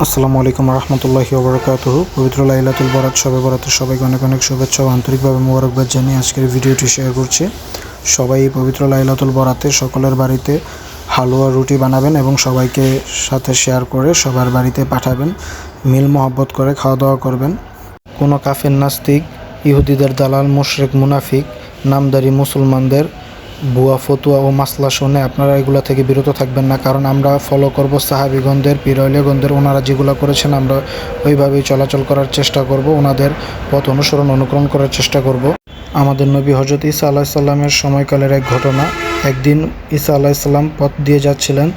আসসালামু আলাইকুম রহমতুল্লাহি ওবরাকাতুহু। পবিত্র লাইলাতুল বরাত শবে বরাতের সবাইকে অনেক অনেক শুভেচ্ছা ও আন্তরিকভাবে মোবারকবাদ জানিয়ে আজকের ভিডিওটি শেয়ার করছি। সবাই এই পবিত্র লাইলাতুল বরাতে সকলের বাড়িতে হালুয়া রুটি বানাবেন এবং সবাইকে সাথে শেয়ার করে সবার বাড়িতে পাঠাবেন। মিল মহব্বত করে খাওয়া দাওয়া করবেন। কোনো কাফের নাস্তিক, ইহুদিদের দালাল, মুশরিক, মুনাফিক, নামদারি মুসলমানদের ভুয়া ফতুয়া ও মাসলা শুনে আপনারা এগুলা থেকে বিরত থাকবেন না, কারণ আমরা ফলো করব সাহাবিগণদের, পীরওয়ালিগণদের। ওনারা যেগুলো করেছেন আমরা ওইভাবেই চলাচল করার চেষ্টা করব, ওনাদের পথ অনুকরণ করার চেষ্টা করব। আমাদের নবী হজরত ঈসা আলাইসাল্লামের সময়কালের এক ঘটনা। একদিন ঈসা আলাইসাল্লাম পথ দিয়ে যাচ্ছিলেন,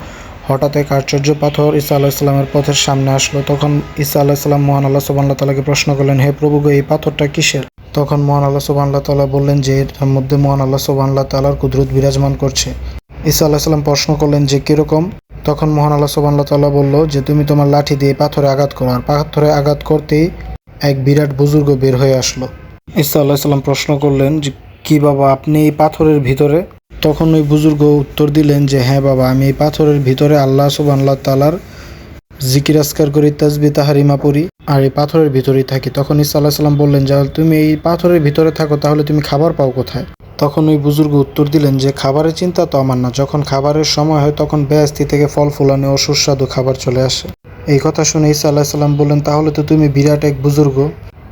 হঠাৎ এক আশ্চর্য পাথর ঈসা আলাইসাল্লামের পথের সামনে আসলো। তখন ঈসা আলাইসাল্লাম মহান আল্লাহ সুবহানাহু ওয়া তাআলাকে প্রশ্ন করলেন, হে প্রভু গো, এই পাথরটা কিসের? তখন মহান আল্লাহ সুবহানাহু ওয়া তাআলা বললেন যে এর মধ্যে মহান আল্লাহ সুবহানাহু ওয়া তাআলার কুদরত বিরাজমান করছে। ঈসা আলাইসাল্লাম প্রশ্ন করলেন যে কীরকম? তখন মহান আল্লাহ সুবহানাহু ওয়া তাআলা বলল যে তুমি তোমার লাঠি দিয়ে পাথরে আঘাত করো। আর পাথরে আঘাত করতেই এক বিরাট বুজুর্গ বের হয়ে আসলো। ঈসা আলাইসাল্লাম প্রশ্ন করলেন যে কি বাবা, আপনি এই পাথরের ভিতরে? তখন ওই বুজুর্গ উত্তর দিলেন যে হ্যাঁ বাবা, আমি এই পাথরের ভিতরে আল্লাহ সুবহানাহু ওয়া তাআলার জিকির আজকার করি, তাসবিহ তাহরিমা পড়ি, আর এই পাথরের ভিতরেই থাকি। তখন ঈসা আলাইহিস সালাম বললেন যে তুমি এই পাথরের ভিতরে থাকো, তাহলে তুমি খাবার পাও কোথায়? তখন ওই বুজুর্গ উত্তর দিলেন যে খাবারের চিন্তা তো আমার না, যখন খাবারের সময় হয় তখন বেহেশতি থেকে ফল ফুলানো ও সুস্বাদু খাবার চলে আসে। এই কথা শুনে ঈসা আলাইহিস সালাম বললেন, তাহলে তো তুমি বিরাট এক বুজুর্গ,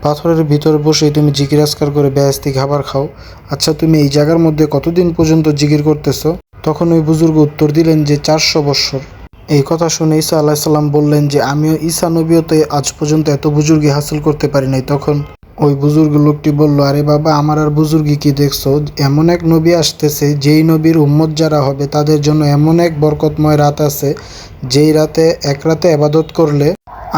পাথরের ভিতরে বসেই তুমি জিকির আজকার করে বেহেশতি খাবার খাও। আচ্ছা, তুমি এই জায়গার মধ্যে কতদিন পর্যন্ত জিকির করতেছো? তখন ওই বুজুর্গ উত্তর দিলেন যে 400 বৎসর। এই কথা শুনে ঈসা আলাইহিস সালাম বললেন যে আমিও ঈসা নবীও তো আজ পর্যন্ত এত বুজুর্গি হাসিল করতে পারি নাই। তখন ওই বুজুর্গ লোকটি বলল, আরে বাবা, আমার আর বুজুর্গি কি দেখছো? এমন এক নবী আসতেছে, যেই নবীর উম্মত যারা হবে তাদের জন্য এমন এক বরকতময় রাত আছে, যেই রাতে এক রাতে ইবাদত করলে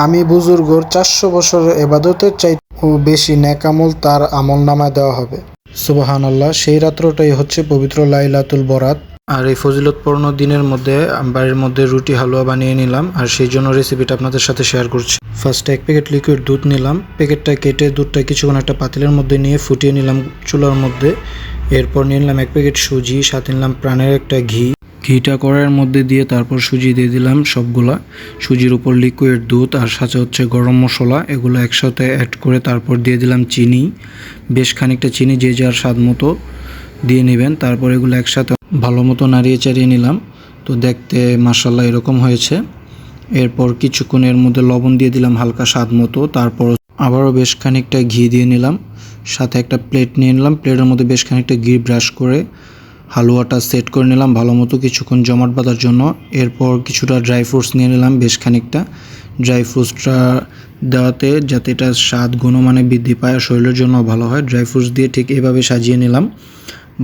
আমি বুজুর্গর 400 বছরের ইবাদতের চাইতেও বেশি নেক আমল তার আমল নামায় দেওয়া হবে। সুবহানাল্লাহ। সেই রাত্রটাই হচ্ছে পবিত্র লাইলাতুল বরাত। আর এই ফজিলতপূর্ণ দিনের মধ্যে বাড়ির মধ্যে রুটি হালুয়া বানিয়ে নিলাম, আর সেই জন্য রেসিপিটা আপনাদের সাথে শেয়ার করছি। ফার্স্টে 1 প্যাকেট লিকুইড দুধ নিলাম। প্যাকেটটা কেটে দুধটা কিছুক্ষণ একটা পাতিলের মধ্যে নিয়ে ফুটিয়ে নিলাম চুলার মধ্যে। এরপর নিয়ে নিলাম 1 প্যাকেট সুজি, সাথে নিলাম প্রাণের একটা ঘি। ঘিটা কড়াইয়ের মধ্যে দিয়ে তারপর সুজি দিয়ে দিলাম সবগুলা। সুজির উপর লিকুইড দুধ আর সাথে হচ্ছে গরম মশলা, এগুলো একসাথে অ্যাড করে তারপর দিয়ে দিলাম চিনি, বেশ খানিকটা চিনি যে যার স্বাদ মতো দিয়ে নেবেন। তারপর এগুলো একসাথে ভালো মতো নাড়িয়ে চাড়িয়ে নিলাম। তো দেখতে মাশাআল্লাহ এরকম হয়েছে। এরপর কিছুক্ষণের মধ্যে লবণ দিয়ে দিলাম হালকা স্বাদ মতো। তারপর আবারও বেশ খানিকটা ঘি দিয়ে নিলাম। সাথে একটা প্লেট নিয়ে নিলাম, প্লেটের মধ্যে বেশ খানিকটা ঘি ব্রাশ করে হালুয়াটা সেট করে নিলাম ভালো মতো কিছুক্ষণ জমাট বাঁধার জন্য। এরপর কিছুটা ড্রাই ফ্রুটস নিয়ে নিলাম, বেশ খানিকটা। ড্রাই ফ্রুটসটা দেওয়াতে যাতে এটা স্বাদ গুণমানে বৃদ্ধি পায়, শরীরের জন্য ভালো হয়। ড্রাই ফ্রুটস দিয়ে ঠিক এভাবে সাজিয়ে নিলাম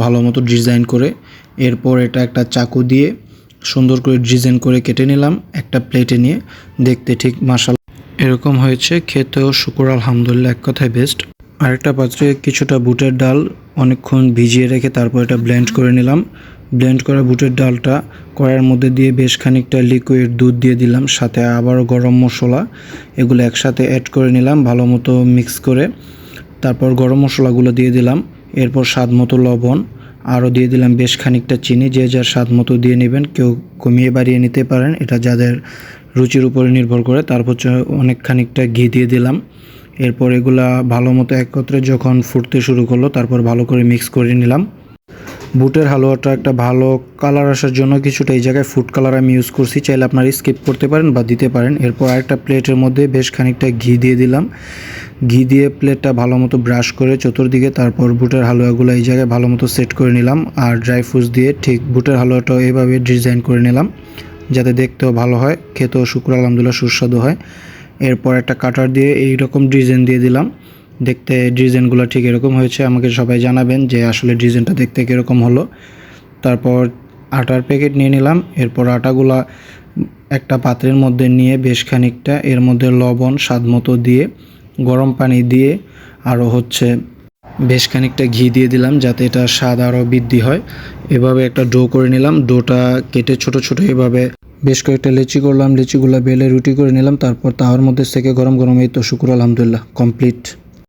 ভালো মতো ডিজাইন করে। এরপর এটা একটা চাকু দিয়ে সুন্দর করে ডিজাইন করে কেটে নিলাম একটা প্লেটে নিয়ে। দেখতে ঠিক মাশাআল্লাহ এরকম হয়েছে, খেতেও শুকর আলহামদুলিল্লাহ, এক কথায় বেস্ট। আরেকটা পাত্রে কিছুটা বুটের ডাল অনেকক্ষণ ভিজিয়ে রেখে তারপর এটা ব্লেন্ড করে নিলাম। ব্লেন্ড করা বুটের ডালটা কড়াইয়ের মধ্যে দিয়ে বেশ খানিকটা লিকুইড দুধ দিয়ে দিলাম, সাথে আবারও গরম মশলা, এগুলো একসাথে অ্যাড করে নিলাম ভালো মতো মিক্স করে। তারপর গরম মশলাগুলো দিয়ে দিলাম। এরপর স্বাদ মতো লবণ, আরও দিয়ে দিলাম বেশ খানিকটা চিনি, যে যার স্বাদ মতো দিয়ে নেবেন, কেউ কমিয়ে বাড়িয়ে নিতে পারেন, এটা যাদের রুচির উপরে নির্ভর করে। তারপর অনেক খানিকটা ঘি দিয়ে দিলাম। এরপর এগুলা ভালো মতো একত্রে যখন ফুটতে শুরু করলো তারপর ভালো করে মিক্স করে নিলাম। বুটের হালুয়াটা একটা ভালো কালার আসার জন্য কিছুটা এই জায়গায় ফুড কালার আমি ইউজ করছি, চাইলে আপনারা স্কিপ করতে পারেন বা দিতে পারেন। এরপর আরেকটা প্লেটের মধ্যে বেশ খানিকটা ঘি দিয়ে দিলাম। ঘি দিয়ে প্লেটটা ভালো মতো ব্রাশ করে চতুর্দিকে তারপর বুটের হালুয়াগুলো এই জায়গায় ভালো মতো সেট করে নিলাম। আর ড্রাই ফ্রুটস দিয়ে ঠিক বুটের হালুয়াটাও এভাবে ডিজাইন করে নিলাম, যাতে দেখতেও ভালো হয়, খেতেও শুকর আলহামদুলিল্লাহ সুস্বাদু হয়। এরপর একটা কাটার দিয়ে এইরকম ডিজাইন দিয়ে দিলাম। দেখতে ডিজাইনগুলো ঠিক এরকম হয়েছে, আমাকে সবাই জানাবেন যে আসলে ডিজাইনটা দেখতে কীরকম হলো। তারপর আটার প্যাকেট নিয়ে নিলাম। এরপর আটাগুলা একটা পাত্রের মধ্যে নিয়ে বেশ খানিকটা এর মধ্যে লবণ স্বাদ মতো দিয়ে গরম পানি দিয়ে আরও হচ্ছে বেশ খানিকটা ঘি দিয়ে দিলাম, যাতে এটা স্বাদ আরও বৃদ্ধি হয়। এভাবে একটা ডো করে নিলাম। ডোটা কেটে ছোট ছোট এভাবে বেশ কয়েকটা লেচি করলাম, লেচিগুলো বেলে রুটি করে নিলাম। তারপর তাওয়ার মধ্যে সেকে গরম গরম, এই তো শুকর আলহামদুলিল্লাহ কমপ্লিট।